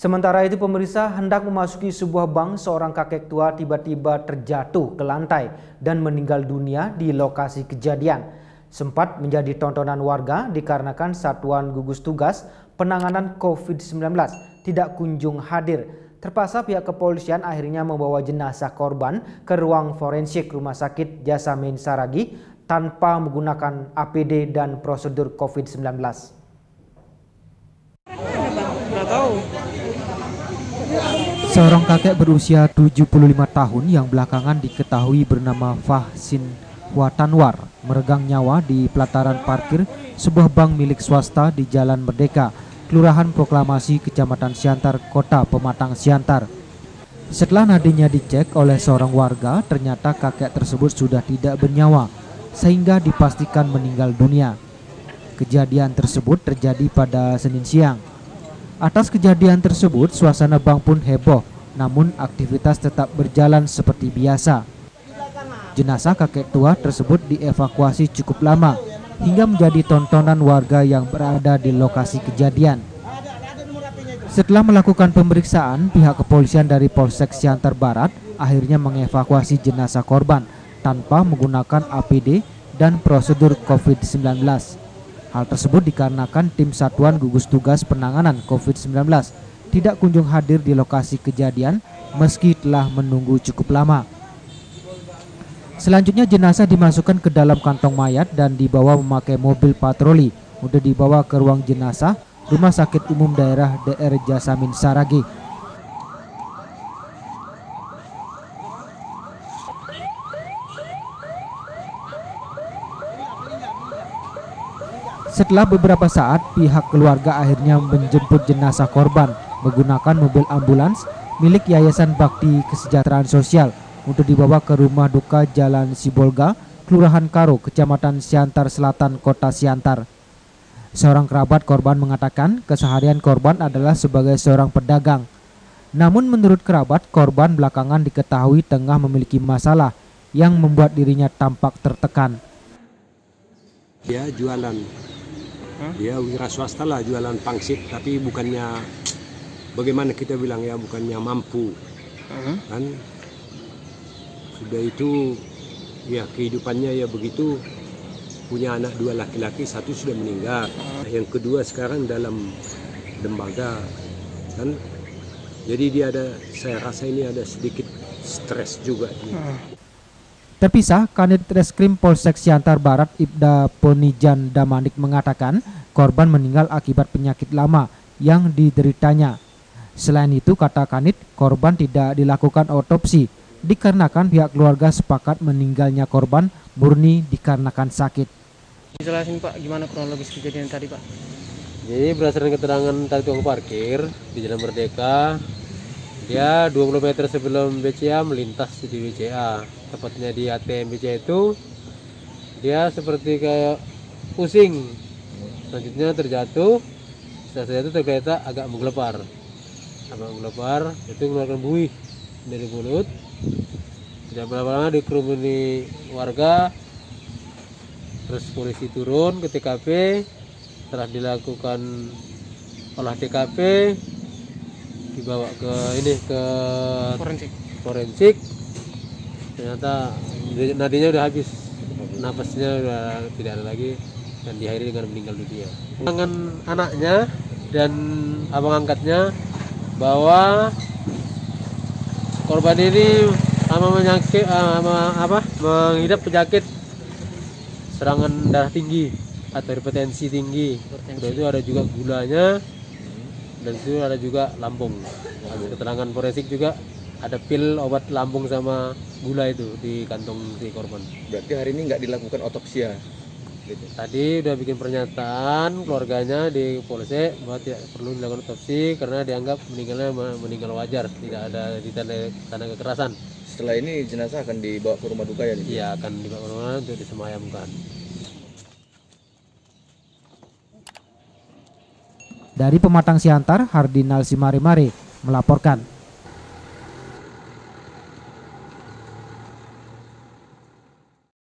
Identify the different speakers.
Speaker 1: Sementara itu pemirsa, hendak memasuki sebuah bank, seorang kakek tua tiba-tiba terjatuh ke lantai dan meninggal dunia di lokasi kejadian. Sempat menjadi tontonan warga dikarenakan Satuan Gugus Tugas Penanganan COVID-19 tidak kunjung hadir. Terpaksa pihak kepolisian akhirnya membawa jenazah korban ke ruang forensik Rumah Sakit Jasamin Saragi tanpa menggunakan APD dan prosedur COVID-19.
Speaker 2: Nggak tahu.
Speaker 3: Seorang kakek berusia 75 tahun yang belakangan diketahui bernama Fahsin Watanwar meregang nyawa di pelataran parkir sebuah bank milik swasta di Jalan Merdeka, Kelurahan Proklamasi, Kecamatan Siantar, Kota Pematang Siantar. Setelah nadinya dicek oleh seorang warga, ternyata kakek tersebut sudah tidak bernyawa sehingga dipastikan meninggal dunia. Kejadian tersebut terjadi pada Senin siang. Atas kejadian tersebut, suasana bank pun heboh, namun aktivitas tetap berjalan seperti biasa. Jenazah kakek tua tersebut dievakuasi cukup lama, hingga menjadi tontonan warga yang berada di lokasi kejadian. Setelah melakukan pemeriksaan, pihak kepolisian dari Polsek Siantar Barat akhirnya mengevakuasi jenazah korban tanpa menggunakan APD dan prosedur COVID-19. Hal tersebut dikarenakan tim Satuan Gugus Tugas Penanganan COVID-19 tidak kunjung hadir di lokasi kejadian meski telah menunggu cukup lama. Selanjutnya jenazah dimasukkan ke dalam kantong mayat dan dibawa memakai mobil patroli untuk dibawa ke ruang jenazah Rumah Sakit Umum Daerah DR Jasamin Saragi. Setelah beberapa saat, pihak keluarga akhirnya menjemput jenazah korban menggunakan mobil ambulans milik Yayasan Bakti Kesejahteraan Sosial untuk dibawa ke rumah duka Jalan Sibolga, Kelurahan Karo, Kecamatan Siantar Selatan, Kota Siantar. Seorang kerabat korban mengatakan keseharian korban adalah sebagai seorang pedagang. Namun menurut kerabat, korban belakangan diketahui tengah memiliki masalah yang membuat dirinya tampak tertekan.
Speaker 4: Dia jualan. Dia wira swasta lah, jualan pangsit, tapi bukannya bagaimana kita bilang ya, bukannya mampu. Kan sudah itu ya kehidupannya ya begitu, punya anak 2 laki-laki, 1 sudah meninggal, yang kedua sekarang dalam lembaga kan, jadi dia ada, saya rasa ini ada sedikit stres juga.
Speaker 3: Terpisah, Kanit Reskrim Polsek Siantar Barat Ibda Ponijan Damanik mengatakan korban meninggal akibat penyakit lama yang dideritanya. Selain itu, kata Kanit, korban tidak dilakukan otopsi dikarenakan pihak keluarga sepakat meninggalnya korban murni dikarenakan sakit.
Speaker 2: Jelasin Pak, gimana kronologis kejadian tadi Pak?
Speaker 4: Jadi berdasarkan keterangan tadi tukang parkir di Jalan Merdeka, dia 20 meter sebelum BCA melintas di BCA, tepatnya di ATM BCA itu dia seperti kayak pusing, selanjutnya terjatuh. Setelah itu ternyata agak menggelepar, itu mengeluarkan buih dari mulut. Tidak lama-lama dikerumuni warga, terus polisi turun ke TKP. Setelah dilakukan olah TKP, dibawa ke forensik. Ternyata nadinya udah habis, napasnya udah tidak ada lagi, dan diakhiri dengan meninggal dunia. Tangan anaknya dan abang angkatnya bahwa korban ini mengidap penyakit serangan darah tinggi atau hipertensi tinggi. Udah itu ada juga gulanya, dan itu ada juga lambung. Keterangan forensik juga ada pil obat lambung sama gula itu di kantong si korban.
Speaker 5: Berarti hari ini nggak dilakukan otopsi ya? Gitu.
Speaker 4: Tadi udah bikin pernyataan keluarganya di Polsek bahwa tidak perlu dilakukan otopsi karena dianggap meninggal wajar, tidak ada tanda kekerasan.
Speaker 5: Setelah ini jenazah akan dibawa ke rumah duka ya?
Speaker 4: Iya, akan dibawa ke rumah untuk disemayamkan.
Speaker 3: Dari Pematang Siantar, Hardinal Simari melaporkan.